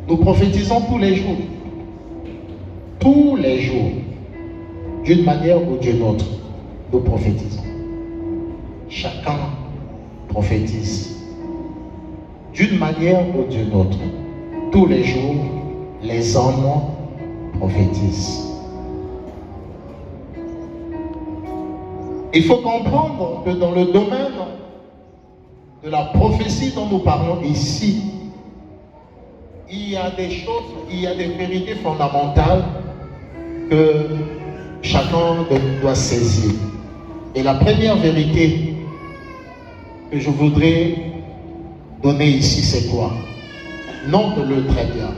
Nous prophétisons tous les jours. Tous les jours. D'une manière ou d'une autre, nous prophétisons. Chacun prophétise. D'une manière ou d'une autre. Tous les jours, les hommes prophétisent. Il faut comprendre que dans le domaine de la prophétie dont nous parlons ici, il y a des choses, il y a des vérités fondamentales que chacun doit saisir. Et la première vérité que je voudrais donner ici, c'est quoi? Note-le très bien.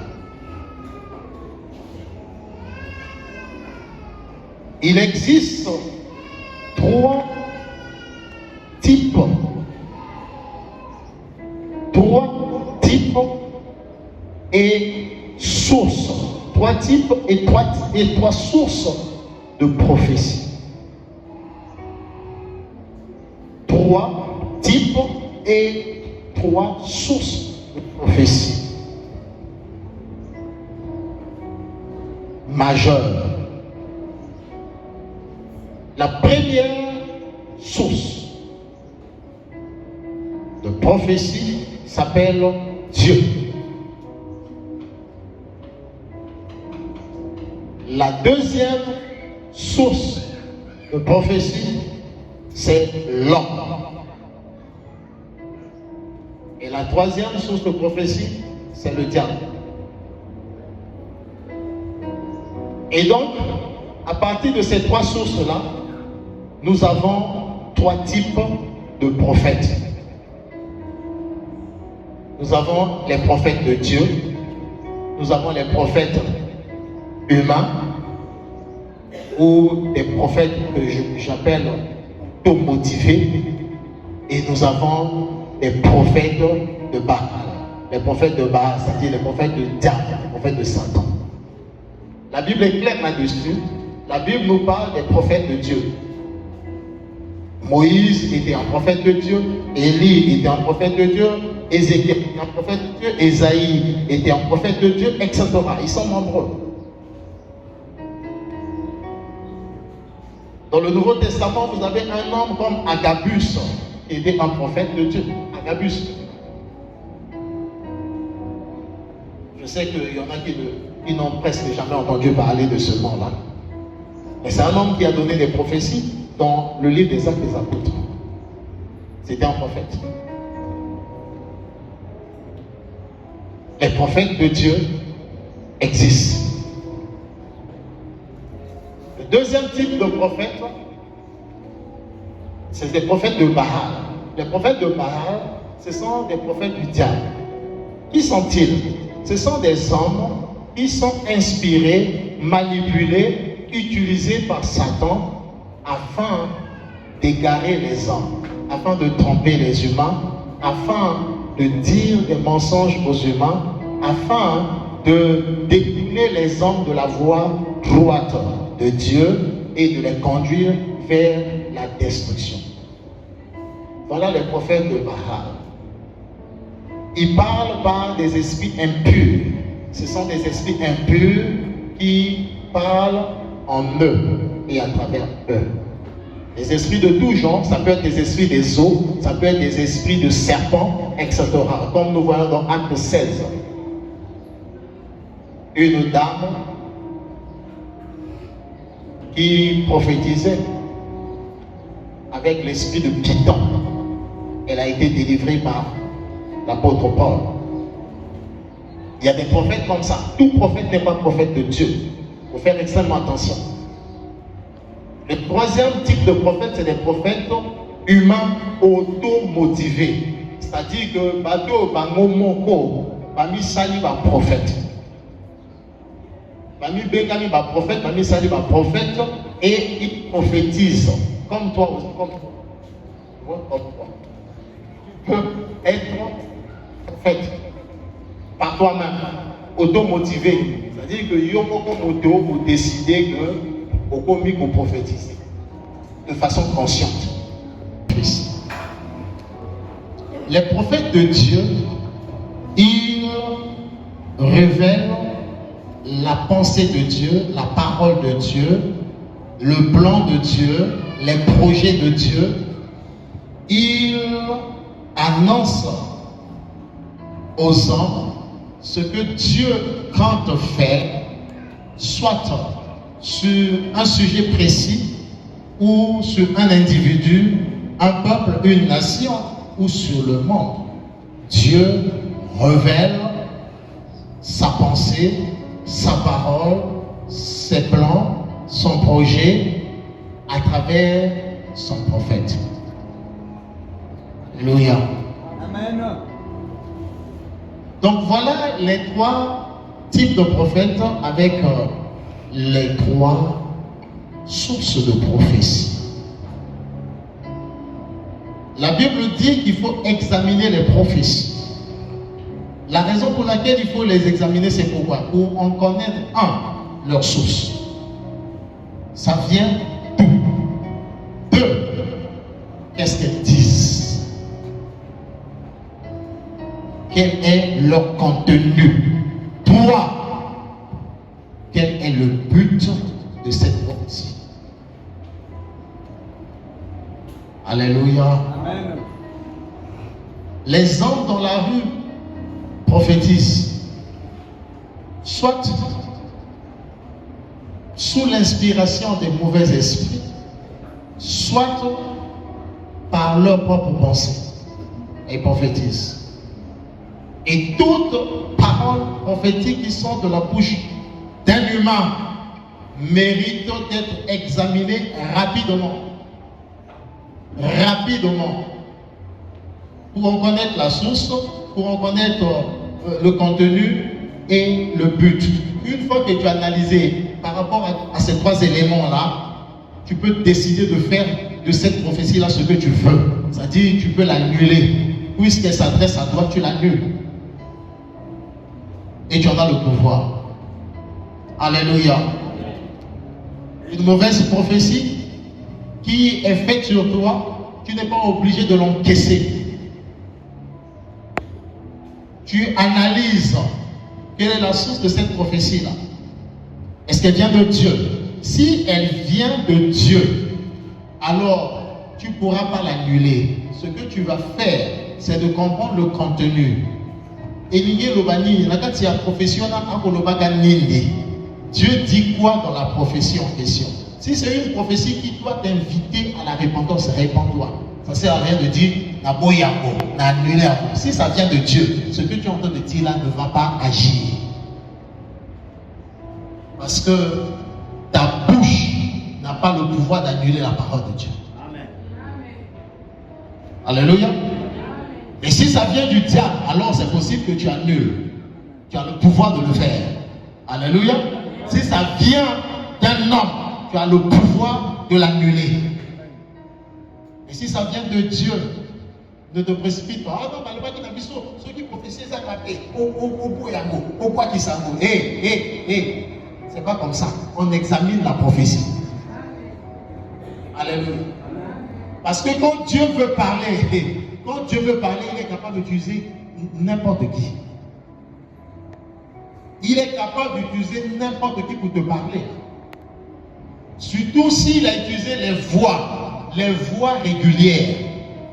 Il existe trois types et sources. Trois types et trois sources de prophétie. Trois types et trois sources de prophétie majeures. La première source de prophétie s'appelle Dieu. La deuxième source de prophétie, c'est l'homme. Et la troisième source de prophétie, c'est le diable. Et donc, à partir de ces trois sources-là, nous avons trois types de prophètes. Nous avons les prophètes de Dieu, nous avons les prophètes humains, ou des prophètes que j'appelle automotivés, et nous avons des prophètes de Baal. Les prophètes de Baal, c'est-à-dire les prophètes de diable, les prophètes de Satan. La Bible est claire là-dessus. La Bible nous parle des prophètes de Dieu. Moïse était un prophète de Dieu, Élie était un prophète de Dieu, Ézéchiel était un prophète de Dieu, Ésaïe était un prophète de Dieu, etc. Ils sont nombreux. Dans le Nouveau Testament, vous avez un homme comme Agabus, qui était un prophète de Dieu. Agabus. Je sais qu'il y en a qui n'ont presque jamais entendu parler de ce nom-là. Mais c'est un homme qui a donné des prophéties dans le livre des Actes des Apôtres. C'était un prophète. Les prophètes de Dieu existent. Le deuxième type de prophète, c'est des prophètes de Baal. Les prophètes de Baal, ce sont des prophètes du diable. Qui sont-ils? Ce sont des hommes qui sont inspirés, manipulés, utilisés par Satan afin d'égarer les hommes, afin de tromper les humains, afin de dire des mensonges aux humains, afin de détourner les hommes de la voie droite de Dieu et de les conduire vers la destruction. Voilà les prophètes de Baal. Ils parlent par des esprits impurs. Ce sont des esprits impurs qui parlent en eux et à travers eux. Les esprits de tout genre, ça peut être des esprits des eaux, ça peut être des esprits de serpents, etc. Comme nous voyons dans Acte 16. Une dame qui prophétisait avec l'esprit de Python. Elle a été délivrée par l'apôtre Paul. Il y a des prophètes comme ça. Tout prophète n'est pas prophète de Dieu. Il faut faire extrêmement attention. Le troisième type de prophète, c'est des prophètes humains automotivés. C'est-à-dire que bateau bangomoko, bami sali ba prophète. Bami bengami ba prophète, bami sali ba prophète, et ils prophétisent. Comme toi aussi, comme toi. Comme toi. Tu peux être prophète par toi-même, automotivé. C'est-à-dire que Yomoko Moto pour décider que au comique ou prophétiser de façon consciente. Les prophètes de Dieu, ils révèle la pensée de Dieu, la parole de Dieu, le plan de Dieu, les projets de Dieu. Il annonce aux hommes ce que Dieu compte faire, soit sur un sujet précis ou sur un individu, un peuple, une nation ou sur le monde. Dieu révèle sa pensée, sa parole, ses plans, son projet à travers son prophète. Alléluia. Amen. Donc voilà les trois types de prophètes avec les trois sources de prophétie. La Bible dit qu'il faut examiner les prophéties. La raison pour laquelle il faut les examiner, c'est pourquoi? Pour en connaître, leur source. Ça vient d'où? Deux, qu'est-ce qu'elles disent? Quel est leur contenu? Trois, quel est le but de cette prophétie? Alléluia. Amen. Les hommes dans la rue prophétisent, soit sous l'inspiration des mauvais esprits, soit par leur propre pensée, et prophétisent. Et toutes paroles prophétiques qui sont de la bouche d'un humain méritent d'être examinées rapidement. Pour en connaître la source, pour en connaître le contenu et le but. Une fois que tu as analysé par rapport à ces trois éléments-là, tu peux décider de faire de cette prophétie-là ce que tu veux. C'est-à-dire, tu peux l'annuler. Puisqu'elle s'adresse à toi, tu l'annules. Et tu en as le pouvoir. Alléluia. Une mauvaise prophétie qui est faite sur toi, tu n'es pas obligé de l'encaisser. Tu analyses quelle est la source de cette prophétie-là. Est-ce qu'elle vient de Dieu? Si elle vient de Dieu, alors tu ne pourras pas l'annuler. Ce que tu vas faire, c'est de comprendre le contenu. Dieu dit quoi dans la prophétie en question? Si c'est une prophétie qui doit t'inviter à la repentance, répands-toi. Ça ne sert à rien de dire si ça vient de Dieu, ce que tu es en train de dire là ne va pas agir. Parce que ta bouche n'a pas le pouvoir d'annuler la parole de Dieu. Amen. Alléluia. Et si ça vient du diable, alors c'est possible que tu annules. Tu as le pouvoir de le faire. Alléluia. Si ça vient d'un homme, tu as le pouvoir de l'annuler. Et si ça vient de Dieu, ne te précipite pas. Ah non, mais le qui ceux qui prophétisent ça capé. Au quoi qui s'en va. C'est pas comme ça. On examine la prophétie. Alléluia. Parce que quand Dieu veut parler, il est capable d'utiliser n'importe qui. Il est capable d'utiliser n'importe qui pour te parler. Surtout s'il a utilisé les voix régulières.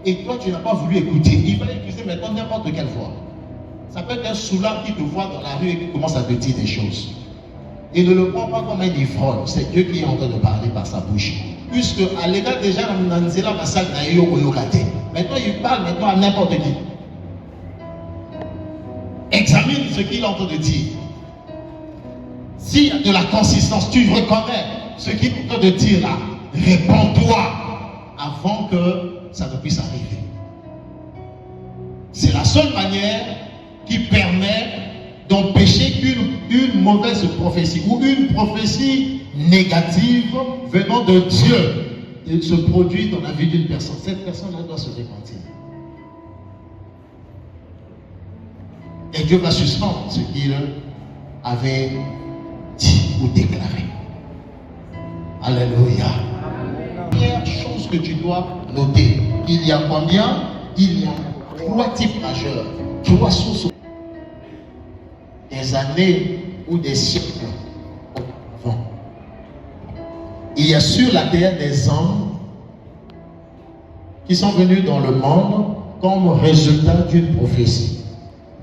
Et toi, tu n'as pas voulu écouter. Il va utiliser maintenant n'importe quelle voix. Ça peut être un soulard qui te voit dans la rue et qui commence à te dire des choses. Et ne le prends pas comme un ivrogne. C'est Dieu qui est en train de parler par sa bouche. Puisque à l'égard déjà, maintenant il parle maintenant à n'importe qui. Examine ce qu'il est en train de dire. S'il y a de la consistance, tu reconnais ce qu'il est en train de dire là. Réponds-toi avant que ça ne puisse arriver. C'est la seule manière qui permet d'empêcher qu'une mauvaise prophétie ou une prophétie négative venant de Dieu se produise dans la vie d'une personne. Cette personne-là doit se repentir. Et Dieu va suspendre ce qu'il avait dit ou déclaré. Alléluia. Première chose que tu dois noter, il y a combien? Il y a trois types majeurs, trois sources. Des des années ou des siècles auparavant. Il y a sur la terre des hommes qui sont venus dans le monde comme résultat d'une prophétie.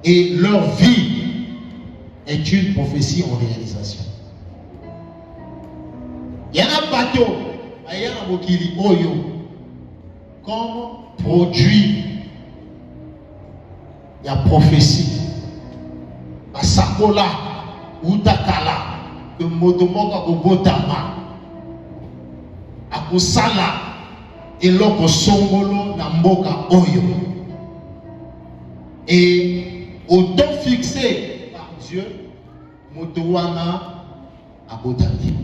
Et leur vie est une prophétie en réalisation. Il y en a bateau, il y a un mokili oyo, comme produit, il y a prophétie. Basakola, utakala, que motomoka kobotama, akusala, et l'oko songolo na mboka oyo. Et au temps fixé par Dieu, motowana abotami.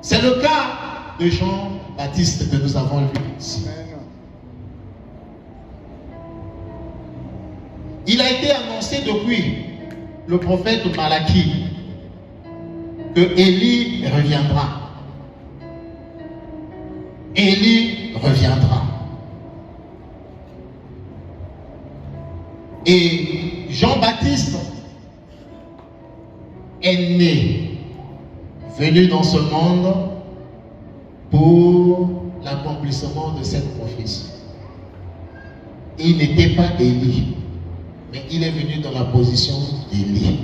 C'est le cas de Jean-Baptiste que nous avons lu ici. Il a été annoncé depuis le prophète Malachie que Élie reviendra. Élie reviendra. Et Jean-Baptiste est né, venu dans ce monde pour l'accomplissement de cette prophétie. Il n'était pas Élie, mais il est venu dans la position d'Élie.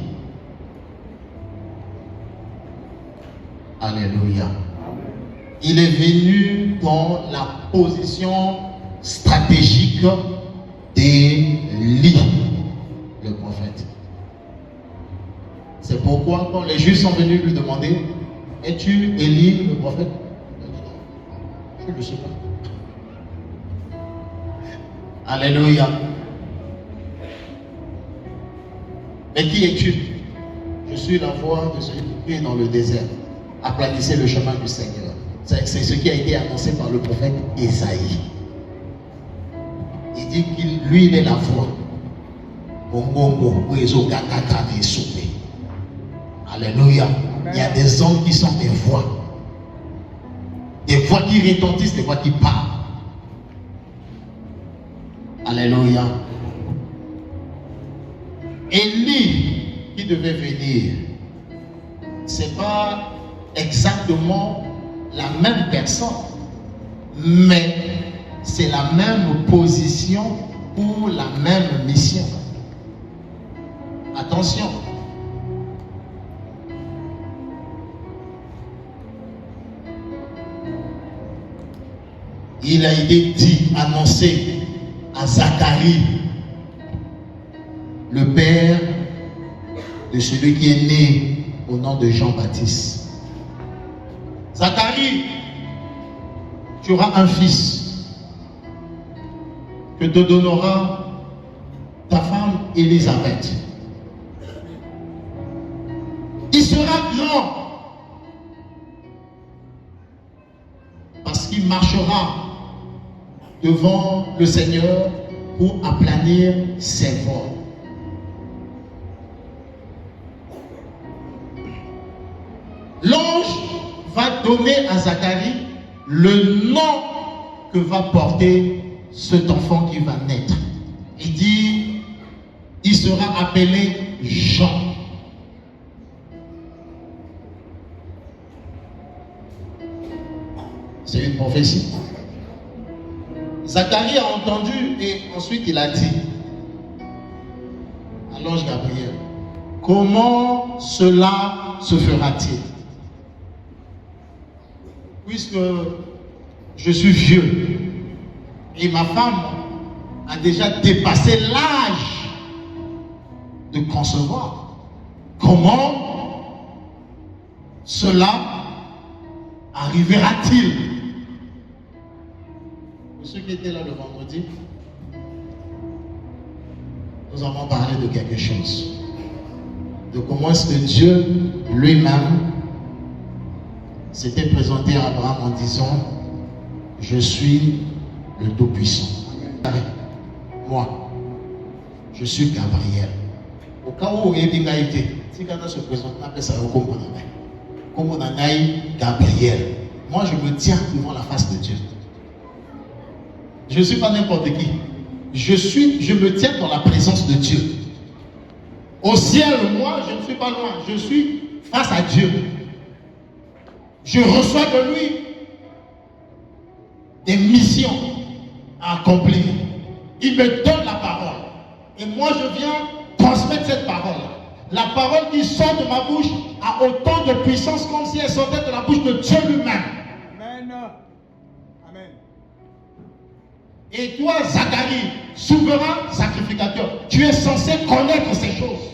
Alléluia. Il est venu dans la position stratégique d'Élie, le prophète. C'est pourquoi quand les Juifs sont venus lui demander, es-tu Élie le prophète? Je ne le sais pas. Alléluia. Mais qui es-tu? Je suis la voix de celui qui est dans le désert. Aplanissez le chemin du Seigneur. C'est ce qui a été annoncé par le prophète Ésaïe. Il dit qu'il lui il est la voix. Alléluia. Il y a des hommes qui sont des voix. Des voix qui retentissent, des voix qui parlent. Alléluia. Élie qui devait venir, c'est pas exactement la même personne, mais c'est la même position pour la même mission. Attention. Il a été dit, annoncé à Zacharie, le père de celui qui est né au nom de Jean-Baptiste. Zacharie, tu auras un fils que te donnera ta femme Élisabeth. Il sera grand parce qu'il marchera devant le Seigneur pour aplanir ses voies. L'ange va donner à Zacharie le nom que va porter cet enfant qui va naître. Il dit, il sera appelé Jean. C'est une prophétie. Zacharie a entendu et ensuite il a dit à l'ange Gabriel, comment cela se fera-t-il? Puisque je suis vieux et ma femme a déjà dépassé l'âge de concevoir, comment cela arrivera-t-il? Pour ceux qui étaient là le vendredi, nous avons parlé de quelque chose, de comment est-ce que Dieu lui-même s'était présenté à Abraham en disant, je suis le Tout-Puissant. Moi, je suis Gabriel. Au cas où il y a été, si quelqu'un se présente, on appelle ça comme on a Gabriel. Moi, je me tiens devant la face de Dieu. Je ne suis pas n'importe qui. Je me tiens dans la présence de Dieu. Au ciel, moi, je ne suis pas loin. Je suis face à Dieu. Je reçois de lui des missions à accomplir. Il me donne la parole. Et moi, je viens transmettre cette parole. La parole qui sort de ma bouche a autant de puissance comme si elle sortait de la bouche de Dieu lui-même. Amen. Amen. Et toi, Zacharie, souverain sacrificateur, tu es censé connaître ces choses.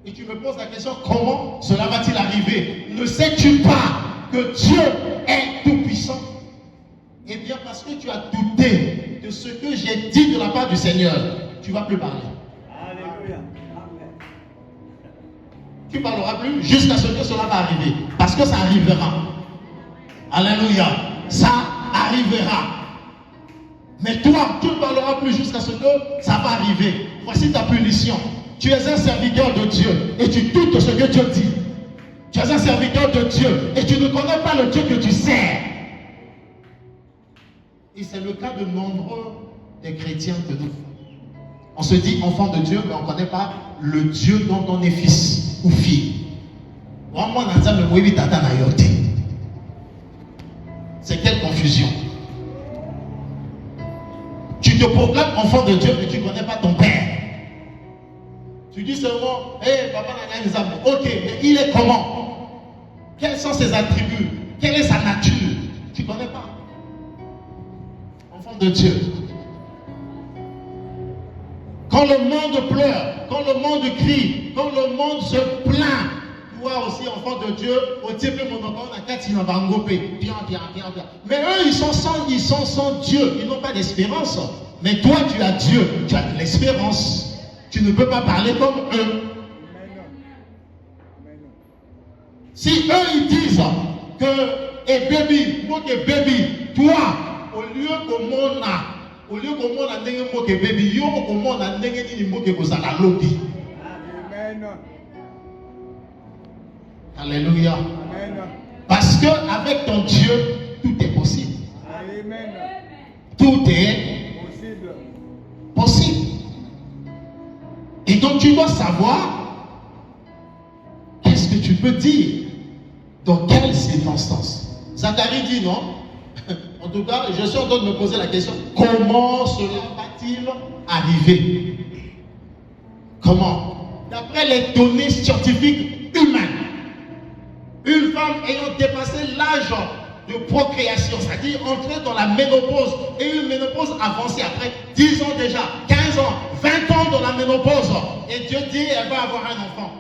Et tu me poses la question, comment cela va-t-il arriver? Ne sais-tu pas que Dieu est tout-puissant? Eh bien, parce que tu as douté de ce que j'ai dit de la part du Seigneur, tu ne vas plus parler. Alléluia. Amen. Tu ne parleras plus jusqu'à ce que cela va arriver. Parce que ça arrivera. Alléluia. Ça arrivera. Mais toi, tu ne parleras plus jusqu'à ce que ça va arriver. Voici ta punition. Tu es un serviteur de Dieu et tu doutes ce que Dieu dit. Tu es un serviteur de Dieu et tu ne connais pas le Dieu que tu sers. Et c'est le cas de nombreux des chrétiens que nous. On se dit enfant de Dieu, mais on ne connaît pas le Dieu dont on est fils ou fille. C'est quelle confusion. Tu te proclames enfant de Dieu, mais tu ne connais pas ton père. Tu dis seulement, hé, papa n'a rien des ok, mais il est comment? Quels sont ses attributs? Quelle est sa nature? Tu ne connais pas. Enfant de Dieu. Quand le monde pleure, quand le monde crie, quand le monde se plaint, toi aussi, enfant de Dieu, au début, mais eux, ils sont sans Dieu, ils n'ont pas d'espérance. Mais toi, tu as Dieu, tu as de l'espérance. Tu ne peux pas parler comme eux. Si eux, ils disent que, et baby, moi que baby, toi, au lieu que mon a ndenge mo ke baby, yo ko mon a ndenge ni mo ke kozala lobi. Amen. Alléluia. Amen. Parce que avec ton Dieu, tout est possible. Amen. Tout est Possible. possible. Et donc tu dois savoir qu'est-ce que tu peux dire, dans quelles circonstances. Zacharie dit non. En tout cas, je suis en train de me poser la question, comment cela va-t-il arriver? Comment? D'après les données scientifiques humaines, une femme ayant dépassé l'âge de procréation, c'est-à-dire entrer dans la ménopause, et une ménopause avancée après 10 ans déjà, 15 ans, 20 ans dans la ménopause, et Dieu dit elle va avoir un enfant.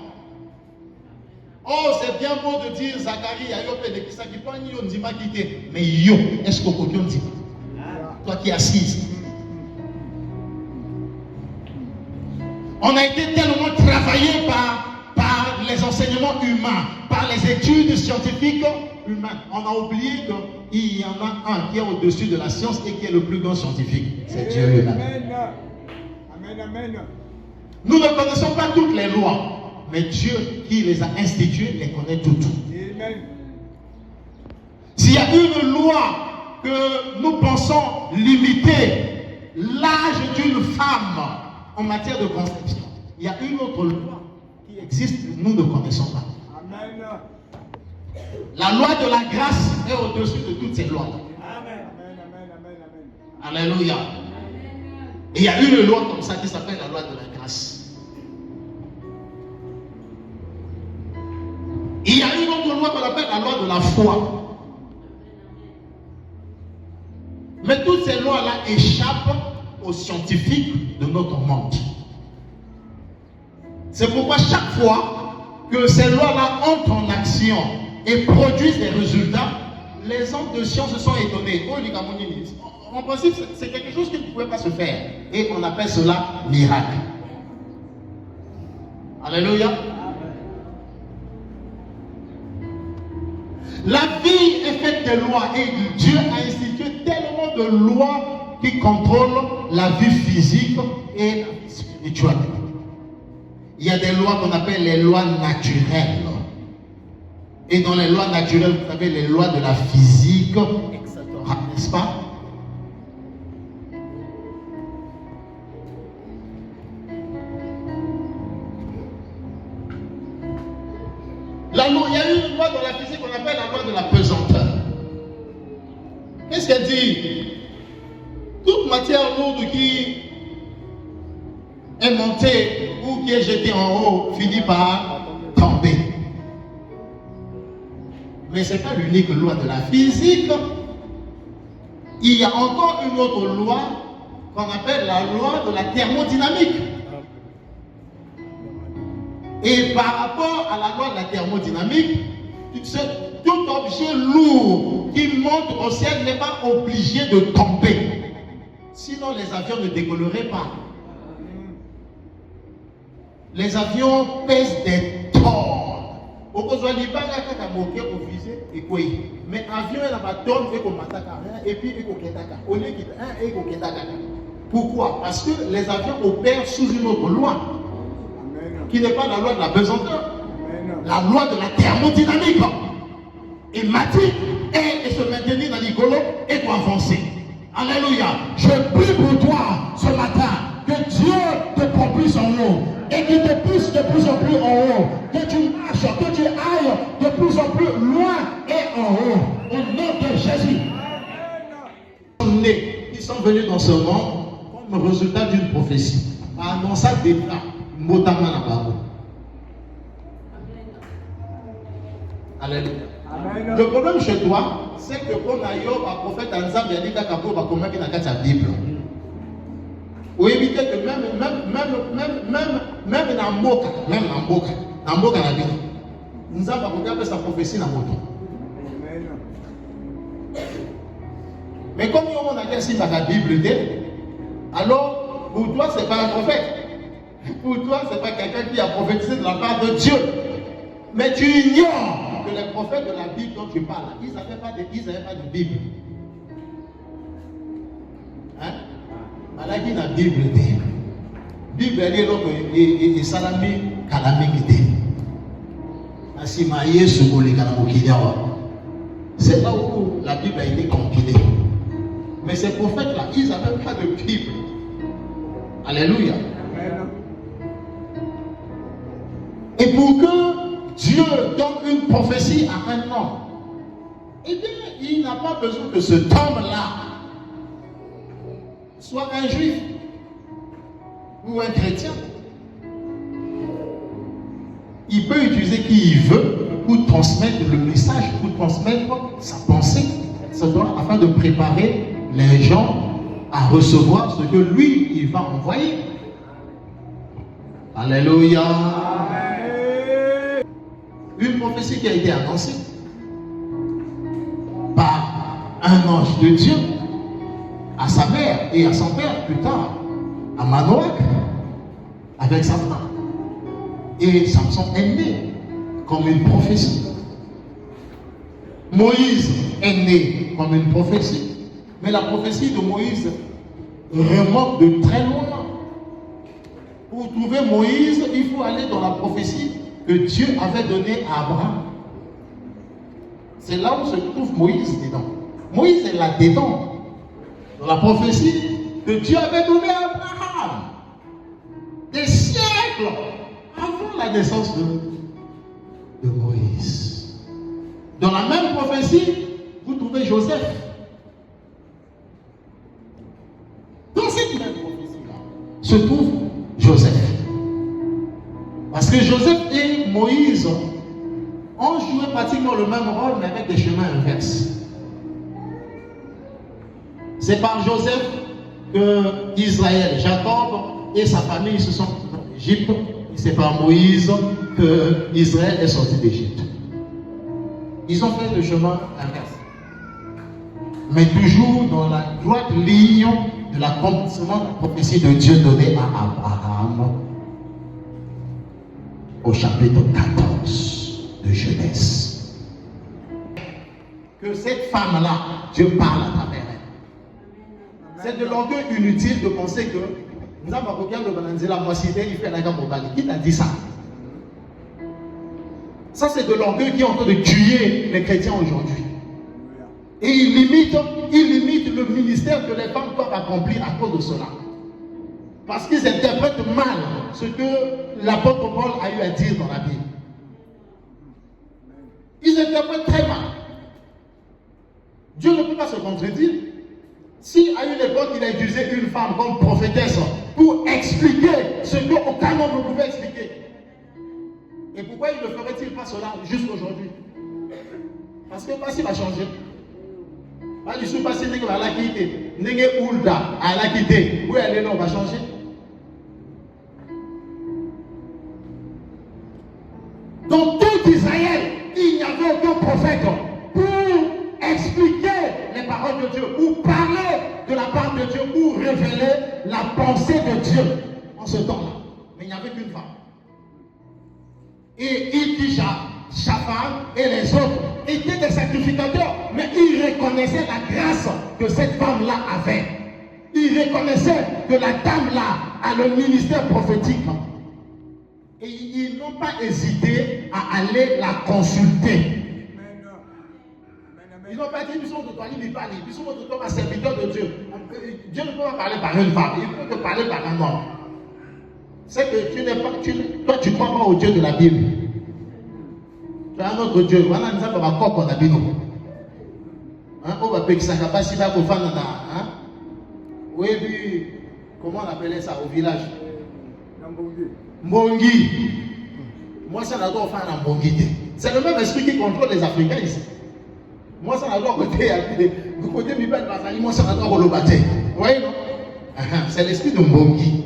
Oh, c'est bien beau de dire Zacharie, mais yo, est-ce qu'on peut dire? Toi qui es assise. On a été tellement travaillé par les enseignements humains, par les études scientifiques humaines. On a oublié qu'il y en a un qui est au-dessus de la science et qui est le plus grand scientifique. C'est Dieu lui-même. Amen. Amen. Nous ne connaissons pas toutes les lois. Mais Dieu qui les a instituées les connaît toutes. Amen. S'il y a une loi que nous pensons limiter l'âge d'une femme en matière de conception, il y a une autre loi qui existe que nous ne connaissons pas. Amen. La loi de la grâce est au-dessus de toutes ces lois. Amen. Amen. Alléluia. Et il y a une loi comme ça qui s'appelle la loi de la grâce. Il y a une autre loi qu'on appelle la loi de la foi. Mais toutes ces lois-là échappent aux scientifiques de notre monde. C'est pourquoi chaque fois que ces lois-là entrent en action et produisent des résultats, les hommes de science se sont étonnés. En principe, c'est quelque chose qui ne pouvait pas se faire. Et on appelle cela miracle. Alléluia. La vie est faite de lois et Dieu a institué tellement de lois qui contrôlent la vie physique et la vie spirituelle. Il y a des lois qu'on appelle les lois naturelles. Et dans les lois naturelles, vous avez les lois de la physique, etc. N'est-ce pas? La loi, il y a une loi dans la physique qu'on appelle la loi de la pesanteur. Qu'est-ce qu'elle dit? Toute matière lourde qui est montée ou qui est jetée en haut finit par tomber. Mais ce n'est pas l'unique loi de la physique. Il y a encore une autre loi qu'on appelle la loi de la thermodynamique. Et par rapport à la loi de la thermodynamique, tout objet lourd qui monte au ciel n'est pas obligé de tomber. Sinon, les avions ne décolleraient pas. Les avions pèsent des tonnes. Mais avion est la tonne et puis pourquoi? Parce que les avions opèrent sous une autre loi qui n'est pas la loi de la pesanteur, la loi de la thermodynamique. Et Mathis et se maintenir dans l'icolo et pour avancer. Alléluia. Je prie pour toi ce matin que Dieu te propulse en haut et qu'il te pousse de plus en plus en haut, que tu marches, que tu ailles de plus en plus loin et en haut. Au nom de Jésus. Ils sont venus dans ce monde comme résultat d'une prophétie. Annonça des plats, notamment la parole. Alléluia. Le problème chez toi, c'est que quand Ayob, un prophète Anzam, il a dit qu'à Kapo, va comment qu'il n'a qu'à sa Bible. Ou éviter que même dans Mboka, la Bible, Nzam va regarder sa prophétie dans le monde. Mais comme on a dit si dans la Bible, alors pour toi, ce n'est pas un prophète. Pour toi, ce n'est pas quelqu'un qui a prophétisé de la part de Dieu. Mais tu ignores que les prophètes de la Bible dont tu parles, ils n'avaient pas de Bible. Hein? Malaki na Bible. Bible est là et salami kalamikité. Asimaye sugole kalamokidawa. C'est là où la Bible a été compilée. Mais ces prophètes-là, ils n'avaient pas de Bible. Alléluia. Et pour que Dieu donne une prophétie à un homme, eh bien, il n'a pas besoin que cet homme-là soit un juif ou un chrétien. Il peut utiliser qui il veut pour transmettre le message, pour transmettre sa pensée, afin de préparer les gens à recevoir ce que lui, il va envoyer. Alléluia. Une prophétie qui a été annoncée par un ange de Dieu à sa mère et à son père plus tard, à Manoach, avec sa femme. Et Samson est né comme une prophétie. Moïse est né comme une prophétie. Mais la prophétie de Moïse remonte de très loin. Pour trouver Moïse, il faut aller dans la prophétie que Dieu avait donnée à Abraham. C'est là où se trouve Moïse dedans. Moïse est là-dedans. Dans la prophétie que Dieu avait donnée à Abraham. Des siècles avant la naissance de Moïse. Dans la même prophétie, vous trouvez Joseph. Dans cette même prophétie-là se trouve Joseph. Parce que Joseph et Moïse ont joué pratiquement le même rôle, mais avec des chemins inverses. C'est par Joseph que Israël, Jacob et sa famille se sont en Égypte. Et c'est par Moïse que Israël est sorti d'Égypte. Ils ont fait le chemin inverse. Mais toujours dans la droite ligne de l'accomplissement de la prophétie de Dieu donnée à Abraham au chapitre 14 de Genèse. Que cette femme-là, Dieu parle à travers elle. C'est de l'orgueil inutile de penser que nous avons aucun de Bananzela, moi si il fait la gamme au Bali. Qui t'a dit ça? Ça, c'est de l'orgueil qui est en train de tuer les chrétiens aujourd'hui. Et il limite le ministère que les femmes doivent accomplir à cause de cela. Parce qu'ils interprètent mal ce que l'apôtre Paul a eu à dire dans la Bible. Ils interprètent très mal. Dieu ne peut pas se contredire. Si à une époque il a utilisé une femme comme prophétesse pour expliquer ce qu'aucun homme ne pouvait expliquer, et pourquoi il ne ferait-il pas cela jusqu'aujourd'hui? Parce que pas s'il va changer. Pas du tout passer n'est que la quitter. N'est que Oulda à la quitter. Où elle est là, on va changer. Dans tout Israël, il n'y avait aucun prophète pour expliquer les paroles de Dieu, pour parler de la part de Dieu, pour révéler la pensée de Dieu en ce temps-là. Mais il n'y avait qu'une femme. Et Ilkisha, Shaphan et les autres étaient des sacrificateurs, mais ils reconnaissaient la grâce que cette femme-là avait. Ils reconnaissaient que la dame-là a le ministère prophétique. Et ils n'ont pas hésité à aller la consulter. Ils n'ont pas dit, nous sommes de toi, nous sommes de toi, serviteur de Dieu. Dieu ne peut pas parler par une femme, il peut te parler par un homme. C'est que tu n'es pas, toi tu ne crois pas au Dieu de la Bible. Tu as un autre Dieu. Voilà, nous avons un corps qu'on a dit nous. On va payer ça, si va pour faire hein? Oui, puis, comment on appelait ça au village? Mbongi. Moi, ça n'a pas faire un Mbongi. C'est le même esprit qui contrôle les Africains ici. Moi, ça n'a pas côté, du côté du père Bazali, moi, ça n'a pas le bâtir. Vous voyez, non? C'est l'esprit de Mbongi.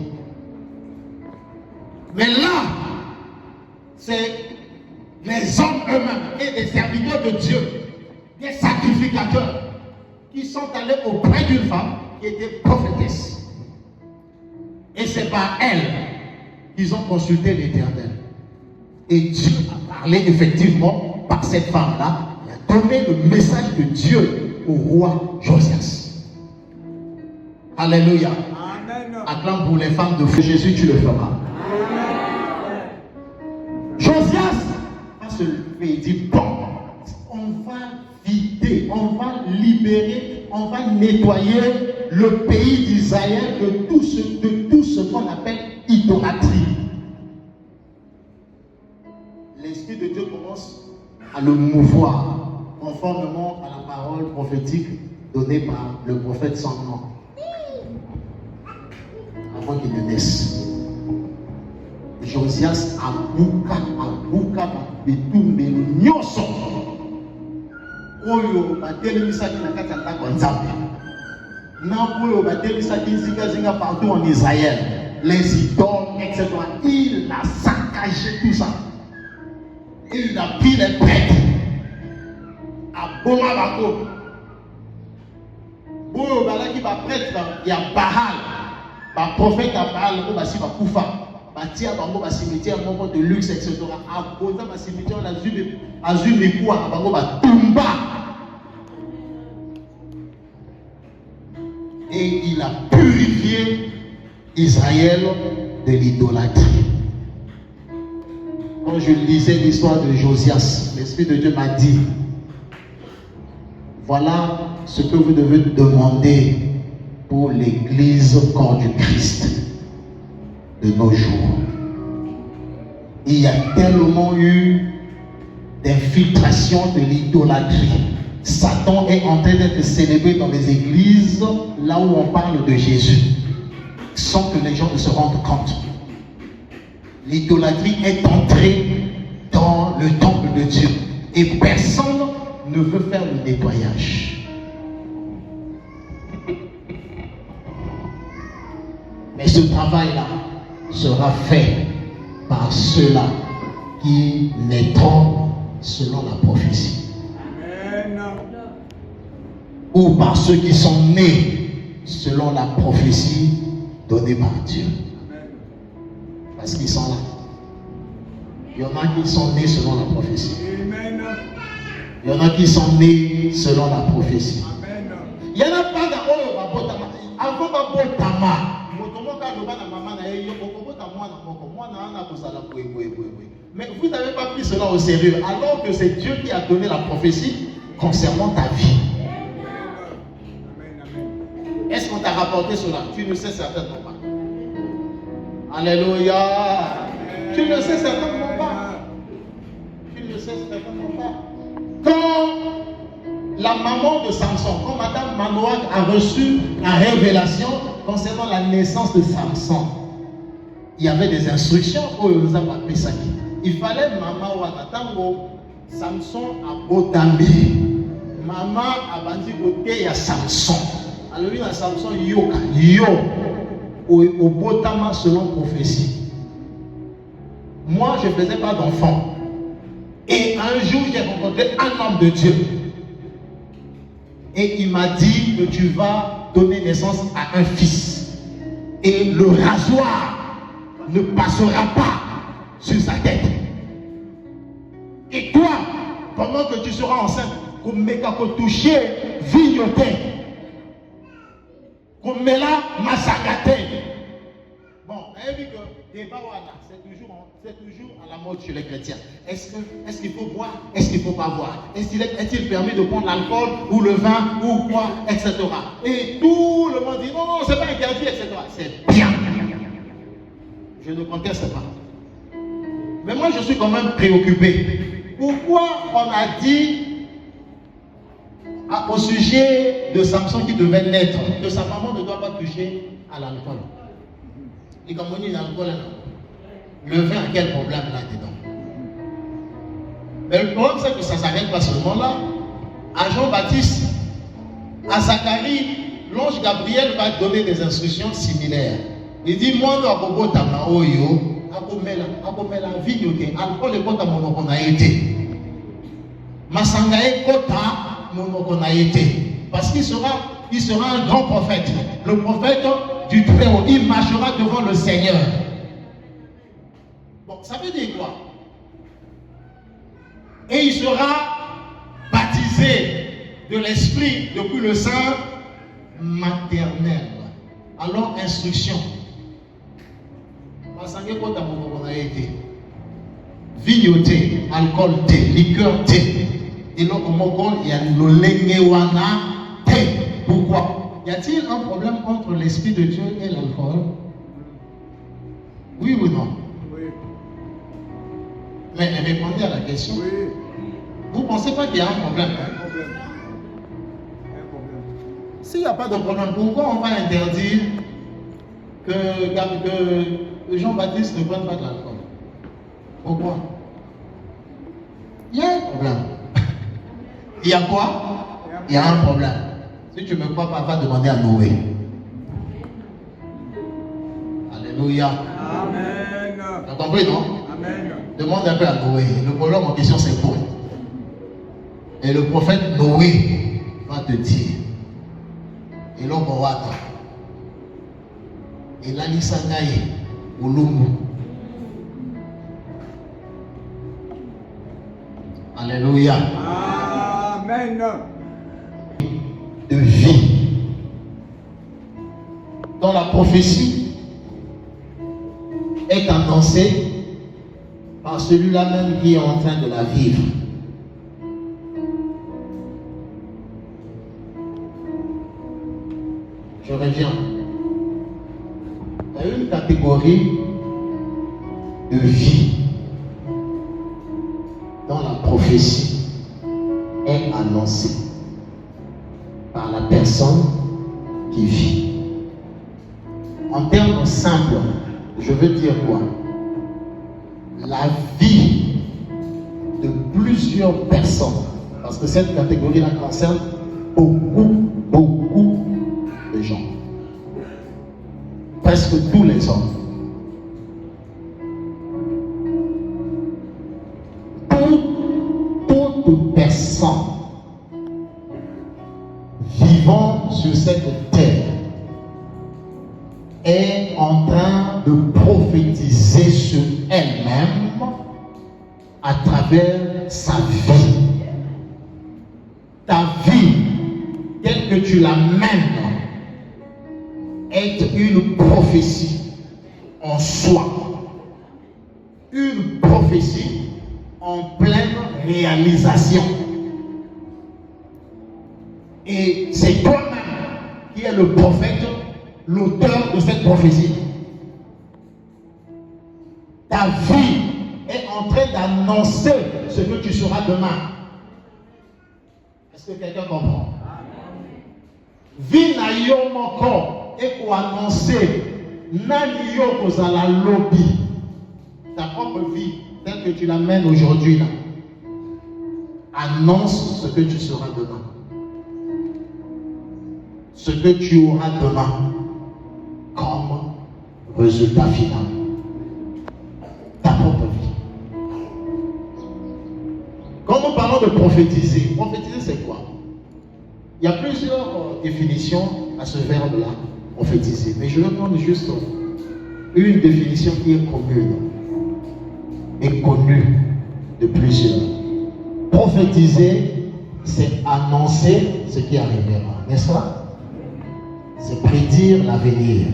Mais là, c'est les hommes eux-mêmes et des serviteurs de Dieu, des sacrificateurs, qui sont allés auprès d'une femme qui était prophétesse. Et c'est par elle qu'ils ont consulté l'Éternel. Et Dieu a parlé effectivement par cette femme-là. Il a donné le message de Dieu au roi Josias. Alléluia. Amen. Acclame pour les femmes de feu. Jésus, tu le feras. Josias va se lever et dit, bon, on va vider, on va libérer, on va nettoyer le pays d'Israël de tout ce qu'on appelle idolâtrie. L'Esprit de Dieu commence à le mouvoir conformément à la parole prophétique donnée par le prophète sans nom avant qu'il ne naisse. Josias abuka bitumbe nyonso oyo batelemisaki na kati ya ndako ya Nzambe na oyo batelemisaki zinga partout en Israël, les idoles, etc. Il a saccagé tout ça. Il a pris les prêtres à Boma Bako. Oyo balaki ba prêtre ya Baal, ba prophète à Baal ko basi ba kufa. Batia bango ba cimetière moko de luxe, etc. A boza ba cimetière azul mekua bango ba tumba. Et il a purifié Israël de l'idolâtrie. Quand je lisais l'histoire de Josias, l'Esprit de Dieu m'a dit, voilà ce que vous devez demander pour l'Église corps du Christ de nos jours. Il y a tellement eu d'infiltration de l'idolâtrie. Satan est en train d'être célébré dans les églises là où on parle de Jésus sans que les gens ne se rendent compte. L'idolâtrie est entrée dans le temple de Dieu et personne ne veut faire le nettoyage. Mais ce travail-là sera fait par ceux-là qui naîtront selon la prophétie. Amen. Ou par ceux qui sont nés selon la prophétie donnée par Dieu. Parce qu'ils sont là. Il y en a qui sont nés selon la prophétie. Amen. Il y en a qui sont nés selon la prophétie. Amen. Il y en a pas d'abord avant mais vous n'avez pas pris cela au sérieux, alors que c'est Dieu qui a donné la prophétie concernant ta vie. Est-ce qu'on t'a rapporté cela? Tu ne sais certainement pas. Alléluia. Tu ne sais certainement pas. Tu ne sais certainement pas. la maman de Samson, quand Madame Manoah a reçu la révélation concernant la naissance de Samson, il y avait des instructions où ils ont appelé ça. Il fallait maman ou Anatango, Samson a botami. Maman a bandi côté à Samson. Alors il y a Samson yoka, yo, au botama selon prophétie. Moi, je ne faisais pas d'enfant. Et un jour, j'ai rencontré un homme de Dieu. Et il m'a dit que tu vas donner naissance à un fils. Et le rasoir ne passera pas sur sa tête. Et toi, pendant que tu seras enceinte, comme meka ko toucher, vignoter, comme mela massacate. Bon, vous avez vu que débat c'est toujours à la mode chez les chrétiens. Est-ce qu'il faut boire? Est-ce qu'il ne faut pas boire? Est-il permis de prendre l'alcool ou le vin ou quoi, etc. Et tout le monde dit non, non, c'est pas interdit, etc. C'est bien. Je ne conteste pas. Mais moi, je suis quand même préoccupé. Pourquoi on a dit au sujet de Samson qui devait naître que sa maman ne doit pas toucher à l'alcool? Et comme on dit l'alcool, le vin a quel problème là-dedans? Mais le problème, c'est que ça ne s'arrête pas seulement là. À Jean-Baptiste, à Zacharie, l'ange Gabriel va donner des instructions similaires. Il dit, moi, nous avons tama oyo, akomela vignoté, alcool et kota monoko na été. Masangae kota monoko na été. Parce qu'il sera un grand prophète. Le prophète du Très-Haut. Il marchera devant le Seigneur. Bon, ça veut dire quoi? Et il sera baptisé de l'Esprit depuis le sein maternel. Alors, instruction. Vignoté, alcool thé, liqueur thé. Et là, au Mogol, il y a l'olengewana thé. Pourquoi? Y a-t-il un problème entre l'Esprit de Dieu et l'alcool? Oui ou non? Oui. Mais répondez à la question. Oui. Vous ne pensez pas qu'il y a un problème? Un problème. Un problème. S'il n'y a pas de problème, pourquoi on va interdire que Jean-Baptiste ne prenne pas de l'alcool? Pourquoi? Il y a un problème. Il y a quoi? Il y a un problème. Si tu ne me crois pas, va demander à Noé. Alléluia. Amen. Tu as compris, non? Amen. Demande un peu à Noé. Le problème en question, c'est quoi? Et le prophète Noé va te dire. Et l'homme va attendre. Et là, il s'engaille au Lumbu. Alléluia. Amen. De vie. Dans la prophétie est annoncée par celui-là même qui est en train de la vivre. Je reviens. Il y a une catégorie de vie dans la prophétie est annoncée par la personne qui vit. En termes simples, je veux dire quoi? La vie de plusieurs personnes, parce que cette catégorie-là concerne beaucoup de gens. Presque tous les hommes. Toute personne vivant sur cette terre est en train de prophétiser sur elle-même à travers sa vie. Ta vie, telle que tu la mènes, est une prophétie en soi. Une prophétie en pleine réalisation. Et c'est toi-même qui es le prophète, l'auteur de cette prophétie. Ta vie est en train d'annoncer ce que tu seras demain. Est-ce que quelqu'un comprend? Vie na yo moko et qu'on annoncer nani yo kozala lobby. Ta propre vie telle que tu l'amènes aujourd'hui là. Annonce ce que tu seras demain. Ce que tu auras demain comme résultat final. Ta propre vie. Quand nous parlons de prophétiser c'est quoi? Il y a plusieurs définitions à ce verbe-là, prophétiser. Mais je vais prendre juste une définition qui est commune et connue de plusieurs. Prophétiser, c'est annoncer ce qui arrivera, n'est-ce pas? C'est prédire l'avenir.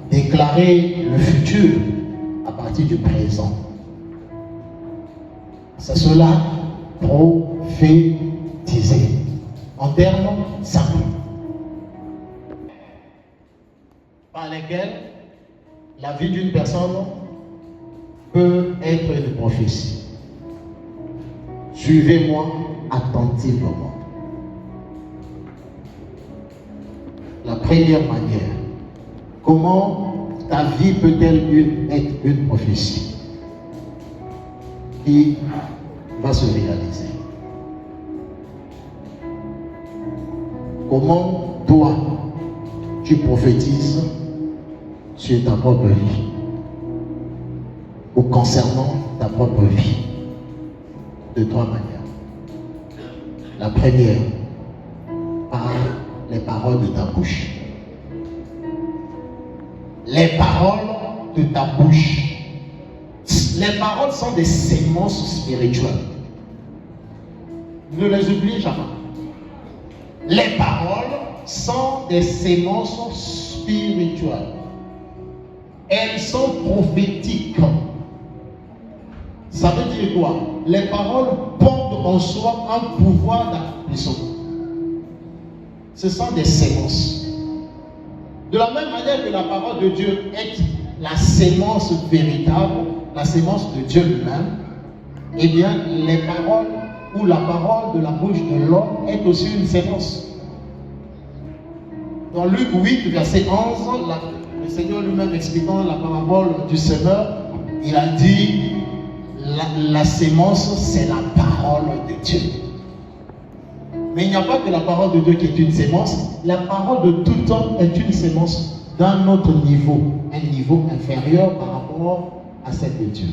Déclarer le futur à partir du présent. C'est cela, prophétiser. En termes simples. Par lesquels la vie d'une personne peut être une prophétie. Suivez-moi attentivement. La première manière, comment ta vie peut-elle être une prophétie qui va se réaliser? Comment toi, tu prophétises sur ta propre vie ou concernant ta propre vie? De trois manières. La première, par les paroles de ta bouche. Les paroles de ta bouche. Les paroles sont des sémences spirituelles. Ne les oublie jamais. Les paroles sont des sémences spirituelles. Elles sont prophétiques. Ça veut dire quoi? Les paroles portent en soi un pouvoir d'accomplissement. Ce sont des sémences. De la même manière que la parole de Dieu est la sémence véritable, la sémence de Dieu lui-même, eh bien, les paroles ou la parole de la bouche de l'homme est aussi une sémence. Dans Luc 8, verset 11, le Seigneur lui-même expliquant la parabole du semeur, il a dit, la sémence, c'est la parole de Dieu. Mais il n'y a pas que la parole de Dieu qui est une sémence. La parole de tout homme est une sémence d'un autre niveau, un niveau inférieur par rapport à celle de Dieu.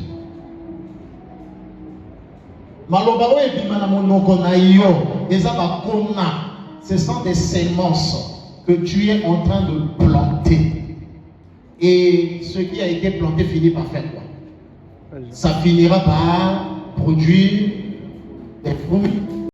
Ce sont des sémences que tu es en train de planter. Et ce qui a été planté finit par faire quoi? Ça finira par produire des fruits